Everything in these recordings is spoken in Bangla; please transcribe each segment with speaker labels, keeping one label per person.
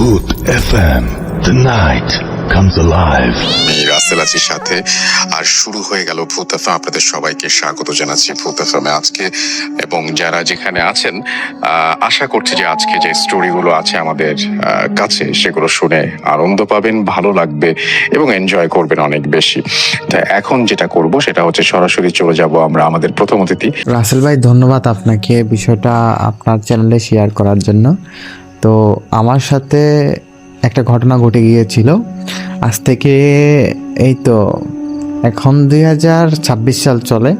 Speaker 1: Booth FM. The night comes alive.
Speaker 2: Rasel Asir সাথে আর শুরু হয়ে গেল ভূত এফএম। আপনাদের সবাইকে স্বাগত জানাচ্ছি ভূত এফএমে আজকে, এবং যারা যেখানে আছেন আশা করছি যে আজকে যে স্টোরিগুলো আছে আমাদের কাছে সেগুলো শুনে আনন্দ পাবেন, ভালো লাগবে এবং এনজয় করবেন অনেক বেশি। তাই এখন যেটা করব সেটা হচ্ছে সরাসরি চলে যাব আমরা আমাদের প্রথম অতিথি।
Speaker 3: রাসেল ভাই, ধন্যবাদ আপনাকে বিষয়টা আপনার চ্যানেলে শেয়ার করার জন্য। তো আমার সাথে একটা ঘটনা ঘটে গিয়েছিল আজ থেকে এই তো এখন 2026 সাল চলে,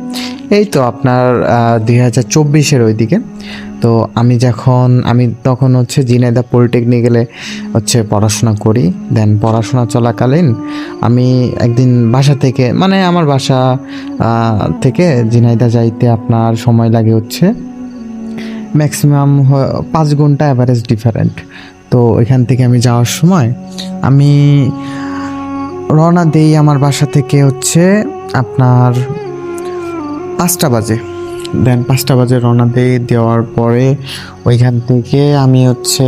Speaker 3: এই তো আপনার 2024-এর ওইদিকে। তো আমি তখন হচ্ছে ঝিনাইদহ পলিটেকনিক্যালে হচ্ছে পড়াশোনা করি। দেন পড়াশোনা চলাকালীন আমি একদিন বাসা থেকে আমার বাসা থেকে ঝিনাইদহ যাইতে আপনার সময় লাগে হচ্ছে ম্যাক্সিমাম 5 ঘন্টা অ্যাভারেজ ডিফারেন্ট। তো এখান থেকে আমি যাওয়ার সময় আমি রওনা দেই আমার বাসা থেকে হচ্ছে আপনার 5টা বাজে। দেন 5টা বাজে রওনা দেওয়ার পরে ওইখান থেকে আমি হচ্ছে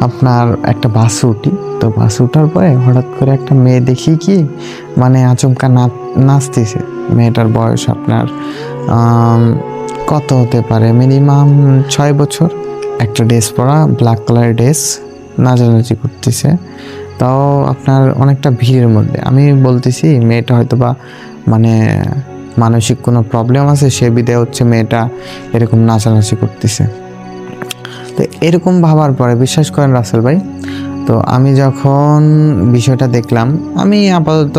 Speaker 3: আপনার একটা বাসে উঠি। তো বাসে ওঠার পরে হঠাৎ করে একটা মেয়ে দেখি কি আচমকা নাচতেছে। মেয়েটার বয়স আপনার কত হতে পারে, মিনিমাম 6 বছর। একটা ড্রেস পরা, ব্ল্যাক কালারের ড্রেস, নাচানাচি করতেছে। তাও আপনার অনেকটা ভিড়ের মধ্যে। আমি বলতেছি মেয়েটা হয়তো বা মানসিক কোনো প্রবলেম আছে, সে বিধায় হচ্ছে মেয়েটা এরকম নাচানাচি করতেছে। তো এরকম ভাবার পরে বিশ্বাস করেন রাসেল ভাই, তো আমি যখন বিষয়টা দেখলাম, আমি আপাতত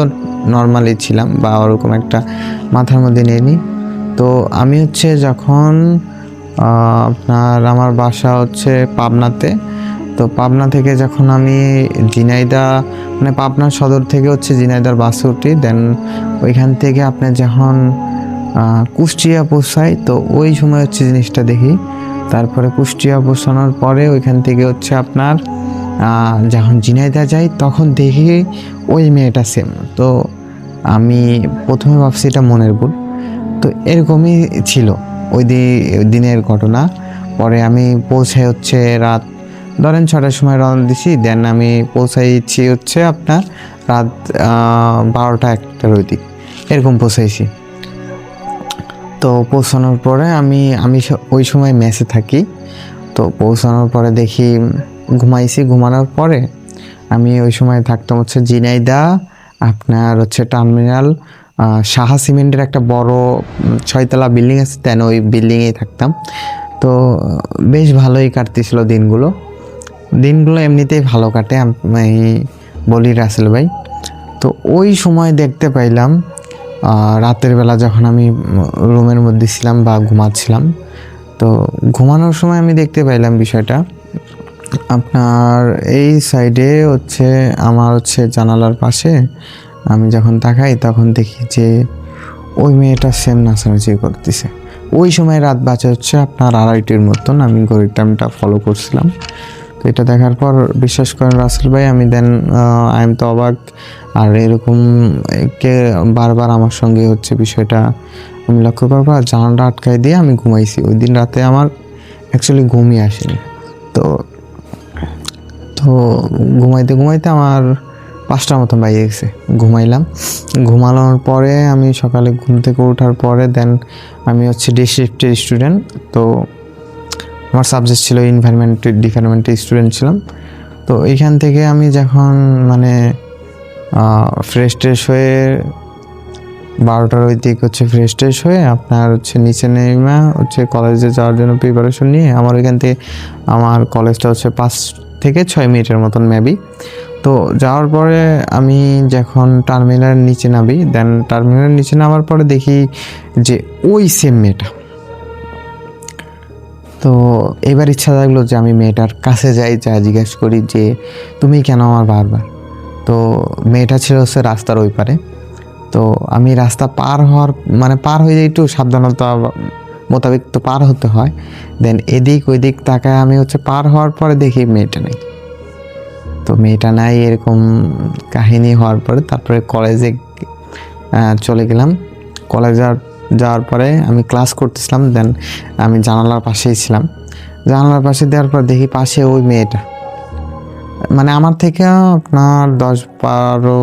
Speaker 3: নর্মালি ছিলাম বা ওরকম একটা মাথার মধ্যে নিইনি। তো আমি হচ্ছে যখন আমার বাসা হচ্ছে পাবনাতে, তো পাবনা থেকে যখন আমি ঝিনাইদহ পাবনা সদর থেকে হচ্ছে ঝিনাইদহর বাসে উঠি। দেন ওইখান থেকে আপনি যখন কুষ্টিয়া পৌঁছাই, তো ওই সময় হচ্ছে জিনিসটা দেখি। তারপরে কুষ্টিয়া পৌঁছানোর পরে ওইখান থেকে হচ্ছে আপনার যখন ঝিনাইদহ যাই তখন দেখি ওই মেয়েটা সেম। তো আমি প্রথমে ভাবছি এটা মনের ভুল। তো এরকমই ছিল ওই দিনের ঘটনা। পরে আমি পৌঁছাই হচ্ছে রাত ধরেন 6টার সময় রওনা দিছি। দেন আমি পৌঁছাইছি হচ্ছে আপনার রাত 12টা-1টার ওই দিক এরকম পৌঁছাইছি। তো পৌঁছানোর পরে আমি ওই সময় মেসে থাকি। তো পৌঁছানোর পরে দেখি ঘুমাইছি। ঘুমানোর পরে আমি ওই সময় থাকতাম হচ্ছে ঝিনাইদহ আপনার হচ্ছে টার্মিনাল সাহা সিমেন্টের একটা বড় 6তলা বিল্ডিং আছে, দেন ওই বিল্ডিংয়েই থাকতাম। তো বেশ ভালোই কাটতেছিল দিনগুলো এমনিতেই ভালো কাটে আমি বলি রাসেল ভাই। তো ওই সময় দেখতে পাইলাম রাতের বেলা যখন আমি রুমের মধ্যে ছিলাম বা ঘুমাচ্ছিলাম, তো ঘুমানোর সময় আমি দেখতে পাইলাম বিষয়টা আপনার এই সাইডে হচ্ছে আমার হচ্ছে জানালার পাশে আমি যখন তাকাই তখন দেখি যে ওই মেয়েটা সেম নাচানাচি করতেছে। ওই সময় রাত বাজে হচ্ছে আপনার 2:30-র মতন। আমি ঘড়ির টাইমটা ফলো করছিলাম। তো এটা দেখার পর বিশ্বাস করেন রাসেল ভাই, আমি আই এম তো অবাক। আর এরকম বারবার আমার সঙ্গে হচ্ছে বিষয়টা আমি লক্ষ্য করবো। আর জানালাটা আটকায় দিয়ে আমি ঘুমাইছি। ওই দিন রাতে আমার অ্যাকচুয়ালি ঘুমই আসেনি। তো ঘুমাইতে আমার 5টার মতন বাইরে গেছে। ঘুমানোর পরে আমি সকালে ঘুম থেকে ওঠার পরে দেন আমি হচ্ছে ডে শিফটের স্টুডেন্ট। তো আমার সাবজেক্ট ছিল এনভায়রনমেন্টের ডিপার্টমেন্টের স্টুডেন্ট ছিলাম। তো এইখান থেকে আমি যখন ফ্রেশ হয়ে 12টার ওই দিক হচ্ছে ফ্রেশ হয়ে আপনার হচ্ছে নিচে নেমে হচ্ছে কলেজে যাওয়ার জন্য প্রিপারেশন নিয়ে আমার কলেজটা হচ্ছে 5 থেকে 6 মিনিটের মতন মেবি। তো যাওয়ার পরে আমি যখন টার্মিনালের নিচে নামি, দেন টার্মিনালের নিচে নামার পরে দেখি যে ওই সেম মেয়েটা। তো এবার ইচ্ছা লাগলো যে আমি মেয়েটার কাছে যাই, জিজ্ঞেস করি যে তুমি কেন আমার বারবার। তো মেয়েটা ছিল হচ্ছে রাস্তার ওই পারে। তো আমি রাস্তা পার হয়ে যাই, একটু সাবধানতা মোতাবেক তো পার হতে হয়। দেন এদিক ওইদিক তাকায় আমি হচ্ছে পার হওয়ার পরে দেখি মেয়েটা নেই। তো মেয়েটা নাই এরকম কাহিনী হওয়ার পরে তারপরে কলেজে চলে গেলাম। কলেজে যাওয়ার পরে আমি ক্লাস করতেছিলাম। দেন আমি জানালার পাশেই ছিলাম। জানালার পাশে দেওয়ার পর দেখি পাশে ওই মানে আমার থেকে আপনার 10-12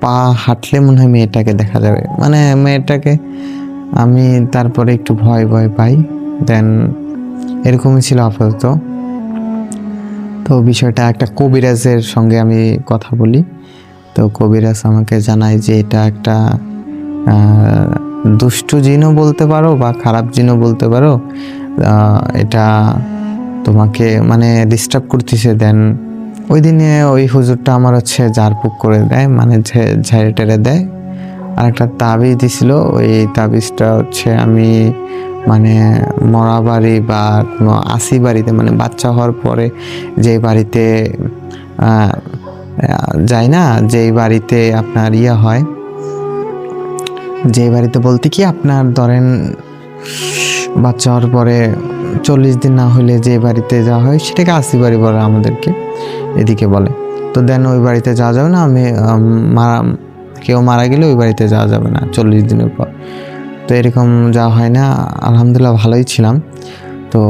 Speaker 3: পা হাঁটলে মনে হয় মেয়েটাকে দেখা যাবে। মানে মেয়েটাকে আমি তারপরে একটু ভয় ভয় পাই। দেন এরকমই ছিল আপাতত। তো বিষয়টা একটা কবিরাজের সঙ্গে আমি কথা বলি। তো কবিরাজ আমাকে জানায় যে এটা একটা দুষ্টু জিনও বলতে পারো বা খারাপ জিনও বলতে পারো, এটা তোমাকে মানে ডিস্টার্ব করতেছে। দেন ওই দিনে ওই হুজুরটা আমার হচ্ছে ঝাড়ফুঁক করে দেয়, মানে ঝেড়ে টেড়ে দেয়। আর একটা তাবিজ দিছিল, ওই তাবিজটা হচ্ছে আমি মানে মরা বাড়ি বা কোনো আসি বাড়িতে, মানে বাচ্চা হওয়ার পরে যে বাড়িতে যায় না, যেই বাড়িতে আপনার ইয়া হয়, যে বাড়িতে বলতে কি আপনার ধরেন বাচ্চা হওয়ার পরে 40 দিন না হলে যে বাড়িতে যাওয়া হয় সেটাকে আসি বাড়ি বলে আমাদেরকে এদিকে বলে। তো দেন ওই বাড়িতে যাওয়া যাবে না, আমি কেউ মারা গেলে ওই বাড়িতে যাওয়া যাবে না 40 দিনের পর। তো এরকম যাওয়া হয় না, আলহামদুলিল্লাহ ভালোই ছিলাম। তো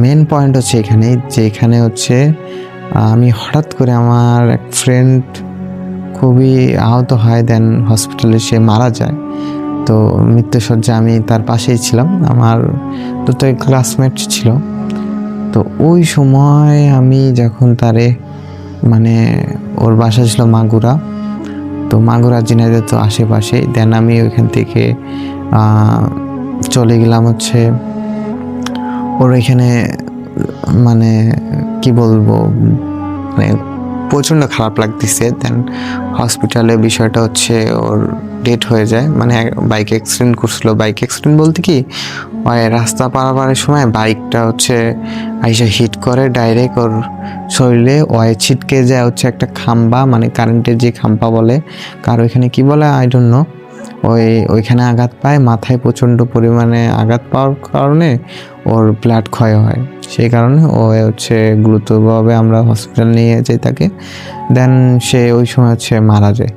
Speaker 3: মেন পয়েন্ট হচ্ছে এখানেই যে এখানে হচ্ছে আমি হঠাৎ করে আমার এক ফ্রেন্ড খুবই আহত হয়, দেন হসপিটালে সে মারা যায়। তো মৃত্যুসজ্জা আমি তার পাশেই ছিলাম, আমার দুটো ক্লাসমেট ছিল। তো ওই সময় আমি যখন তারে মানে ওর বাসা ছিল মাগুরা, তো মাগুরা ঝিনাইদহ তো আশেপাশেই। দেন আমি ওইখান থেকে চলে গেলাম হচ্ছে ওর এখানে, মানে কি বলবো, মানে প্রচণ্ড খারাপ লাগতেছে। দেন হসপিটালে বিষয়টা হচ্ছে ওর ডেথ হয়ে যায়, মানে বাইক অ্যাক্সিডেন্ট করছিল। বাইক অ্যাক্সিডেন্ট বলতে কি, ওই রাস্তা পারাপারের সময় বাইকটা হচ্ছে আইসা হিট করে ডাইরেক্ট ওর শরীরে, ওই ছিটকে যায় হচ্ছে একটা খাম্বা, মানে কারেন্টের যে খাম্বা বলে, কার ওইখানে কি বলে আই ডোন্ট নো, ওইখানে আঘাত পায়। মাথায় প্রচণ্ড পরিমাণে আঘাত পাওয়ার কারণে ওর ব্লাড ক্ষয় হয়, সেই কারণে ও হচ্ছে গুরুতরভাবে আমরা হসপিটাল নিয়ে যাই তাকে। দেন সে ওই সময় হচ্ছে মারা যায়।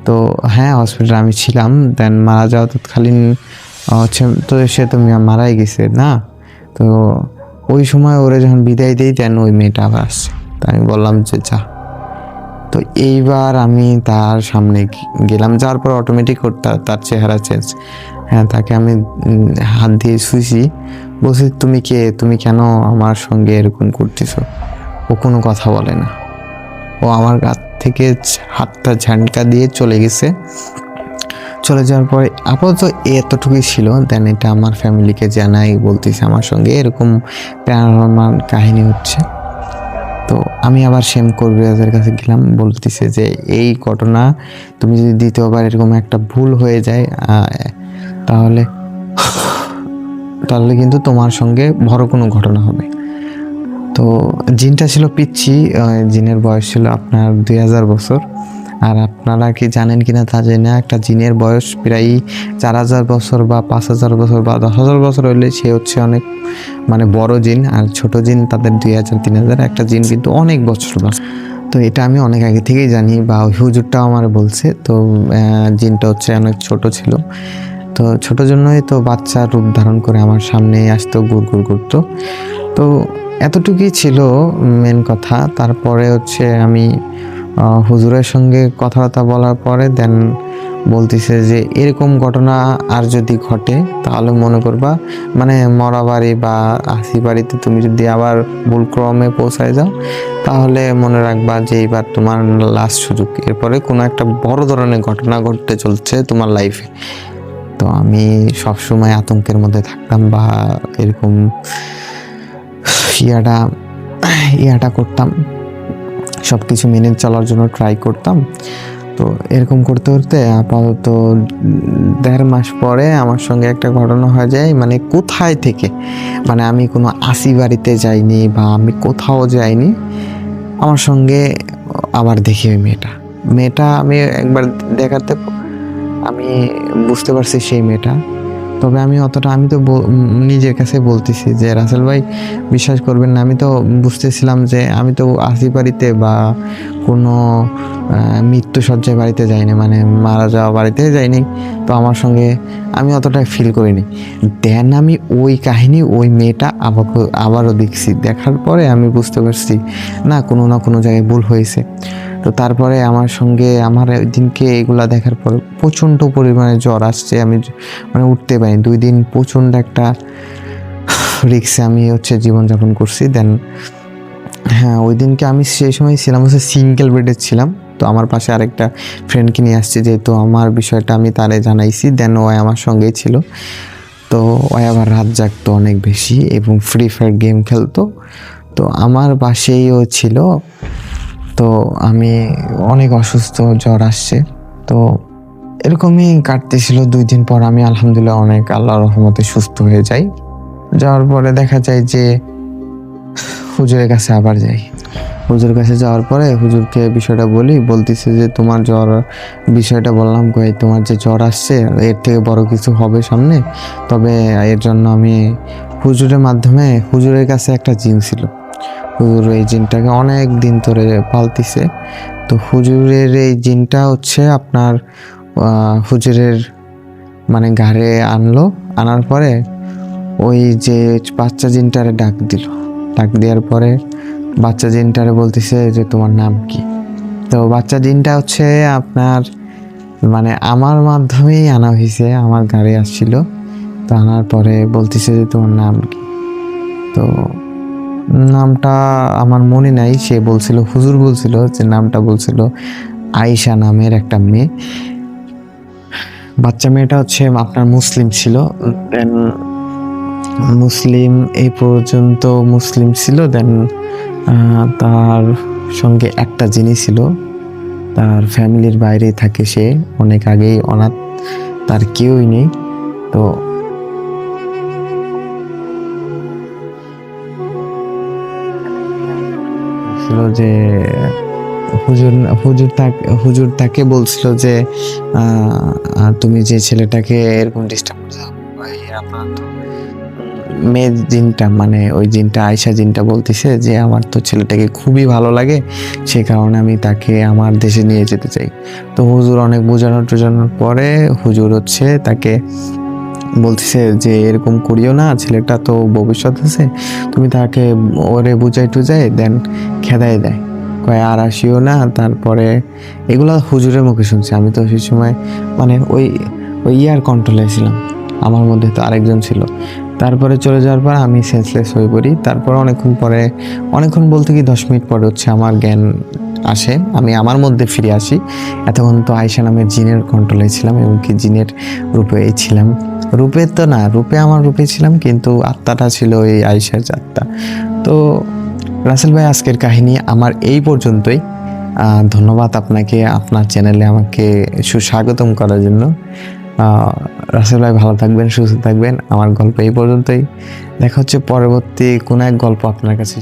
Speaker 3: তো হ্যাঁ, হসপিটালে আমি ছিলাম। দেন মারা যাওয়া তৎকালীন হচ্ছে তো সে তো মারাই গেছে না। তো ওই সময় ওরা যখন বিদায় দিই, দেন ওই মেয়েটা আবার আসছে। তা আমি বললাম যে যা। তো এইবার আমি তার সামনে গেলাম, যাওয়ার পর অটোমেটিক তার চেহারা চেঞ্জ। হ্যাঁ, তাকে আমি হাত দিয়ে শুয়েছি, বলছি তুমি কে, তুমি কেন আমার সঙ্গে এরকম করতেছো? ও কোনো কথা বলে না, ও আমার কাছ থেকে হাতটা ঝান্ডকা দিয়ে চলে গেছে। চলে যাওয়ার পরে আপাতত এতটুকুই ছিল। দেন এটা আমার ফ্যামিলিকে জানাই, বলতেছে আমার সঙ্গে এরকম প্যারানরমাল কাহিনী হচ্ছে। তো আমি আবার সেম কবিরাজের কাছে গেলাম, বলতেছে যে এই ঘটনা তুমি যদি দ্বিতীয়বার এরকম একটা ভুল হয়ে যায় তাহলে কিন্তু তোমার সঙ্গে বড় কোনো ঘটনা হবে। তো জিনটা ছিল পিচ্ছি, জিনের বয়স ছিল আপনার 2000 বছর। আর আপনারা কি জানেন কিনা তা জানি না, একটা জিনের বয়স প্রায় 4000 বছর বা 5000 বছর বা 10,000 বছর হলে সে হচ্ছে অনেক মানে বড় জিন, আর ছোট জিন তাদের 2000-3000। একটা জিন কিন্তু অনেক বছর বাঁচে। তো এটা আমি অনেক আগে থেকেই জানি, বা ওই হুজুরটাও আমার বলছে। তো জিনটা হচ্ছে অনেক ছোট ছিল, তো ছোট জন্যই তো বাচ্চা রূপ ধারণ করে আমার সামনে আসতো, গুড় করতো। তো এতটুকুই ছিল মেন কথা। তারপরে হচ্ছে আমি হুজুরের সঙ্গে কথাবার্তা বলার পরে দেন বলতেছে যে এরকম ঘটনা আর যদি ঘটে তাহলে মনে করবা, মানে মরা বাড়ি বা আসি বাড়িতে তুমি যদি আবার ভুলক্রমে পৌঁছায় যাও, তাহলে মনে রাখবা যে এইবার তোমার লাস্ট সুযোগ, এরপরে কোনো একটা বড় ধরনের ঘটনা ঘটতে চলছে তোমার লাইফে। তো আমি সবসময় আতঙ্কের মধ্যে থাকতাম, বা এরকম ইয়াটা করতাম, সব কিছু মেনে চলার জন্য ট্রাই করতাম। তো এরকম করতে করতে আপাতত 1.5 মাস পরে আমার সঙ্গে একটা ঘটনা হয়ে যায়। মানে কোথায় থেকে, মানে আমি কোনো আসি বাড়িতে যাইনি বা আমি কোথাও যাইনি, আমার সঙ্গে আবার দেখি ওই মেয়েটা আমি একবার দেখাতে আমি বুঝতে পারছি সেই মেয়েটা। তবে আমি অতটা, আমি তো নিজের কাছে বলতেছি যে রাসেল ভাই বিশ্বাস করবেন না, আমি তো বুঝতেছিলাম যে আমি তো আসি বাড়িতে বা কোনো মৃত্যু সজ্জায় বাড়িতে যাইনি, মানে মারা যাওয়া বাড়িতে যাইনি। তো আমার সঙ্গে আমি অতটা ফিল করিনি। দেন আমি ওই কাহিনী, ওই মেয়েটা আবারও দেখছি। দেখার পরে আমি বুঝতে পারছি না কোনো জায়গায় ভুল হয়েছে। তো তারপরে আমার সঙ্গে আমার দিনকে এগুলা দেখার পর প্রচণ্ড পরিমাণে জ্বর আসছে, আমি মানে উঠতে পারিনি 2 দিন। প্রচণ্ড একটা রিক্সে আমি জীবনযাপন করছি। দেন হ্যাঁ, ওই দিনকে আমি সেই সময় ছিলাম সিঙ্গেল বেডে ছিলাম। তো আমার পাশে আরেকটা ফ্রেন্ডকে নিয়ে আসছি, যেহেতু আমার বিষয়টা আমি তারে জানাইছি। দেন ও আমার সঙ্গেই ছিল। তো ও আবার রাত জাগতো অনেক বেশি এবং ফ্রি ফায়ার গেম খেলতো। তো আমার পাশেই ও ছিল। তো আমি অনেক অসুস্থ, জ্বর আসছে। তো এরকমই কাটতেছিল। 2 দিন পর আমি আলহামদুলিল্লাহ অনেক আল্লাহর রহমতে সুস্থ হয়ে যাই। যাওয়ার পরে দেখা যায় যে হুজুরের কাছে আবার যাই। হুজুরের কাছে যাওয়ার পরে হুজুরকে বিষয়টা বলতেছে যে তোমার জ্বর, বিষয়টা বললাম, কই তোমার যে জ্বর আসছে এর থেকে বড় কিছু হবে সামনে। তবে এর জন্য আমি হুজুরের মাধ্যমে, হুজুরের কাছে একটা জিন ছিল, হুজুর এই জিনটাকে অনেক দিন ধরে পালতিছে। তো হুজুরের এই জিনটা আপনার হুজুরের মানে ঘাড়ে আনলো। আনার পরে ওই যে বাচ্চা জিনটারে ডাক দেওয়ার পরে বাচ্চা জিনটারে বলতেছে যে তোমার নাম কি। তো বাচ্চা জিনটা আপনার মানে আমার মাধ্যমেই আনা হয়েছে, আমার ঘাড়ে আসছিল। তো আনার পরে বলতেছে যে তোমার নাম কি। তো নামটা আমার মনে নাই, সে বলছিল, হুজুর বলছিল যে নামটা বলছিল আয়েশা নামের একটা মেয়ে। বাচ্চা মেয়েটা আপনার মুসলিম ছিল। দেন মুসলিম এই পর্যন্ত মুসলিম ছিল। দেন তার সঙ্গে একটা জিনিস ছিল, তার ফ্যামিলির বাইরে থাকে, সে অনেক আগেই অনাথ, তার কেউই নেই। তো ছিল যে হুজুর তাকে বলছিল যে তুমি যে ছেলেটাকে এরকম ডিস্টার্ব করছো, আপনার তো মেয়ে জিনটা, মানে ওই জিনটা আয়েশা জিনটা বলতেছে যে আমার তো ছেলেটাকে খুবই ভালো লাগে, সেই কারণে আমি তাকে আমার দেশে নিয়ে যেতে চাই। তো হুজুর অনেক বোঝানোর পরে হুজুর তাকে বলতেছে যে এরকম করিও না, ছেলেটা তো ভবিষ্যৎ আছে, তুমি তাকে ওরে বুঝাই টুজাই দেন খেদাই দেয়, কয় আর আসিও না। তারপরে এগুলা হুজুরের মুখে শুনছি, আমি তো সেই সময় মানে ওই ইয়ার কন্ট্রোলে ছিলাম, আমার মধ্যে তো আরেকজন ছিল। তারপরে চলে যাওয়ার পর আমি সেন্সলেস হয়ে পড়ি। তারপর অনেকক্ষণ বলতে কি 10 মিনিট পরে আমার জ্ঞান আসে, আমি আমার মধ্যে ফিরে আসি। এতক্ষণ তো আয়েশা নামের জিনের কন্ট্রোলে ছিলাম এবং কি জিনের রূপে ছিলাম। রূপে তো না, আমার রূপে ছিলাম, কিন্তু আত্মাটা ছিল এই আয়েশার আত্মা। তো রাসেল ভাই, আজকের কাহিনী আমার এই পর্যন্তই। ধন্যবাদ আপনাকে, আপনার চ্যানেলে আমাকে সুস্বাগতম করার জন্য। রাসেল ভাই ভালো থাকবেন, সুস্থ থাকবেন। আমার গল্প এই পর্যন্তই। দেখা হচ্ছে পরবর্তী কোনো এক গল্প আপনার কাছে।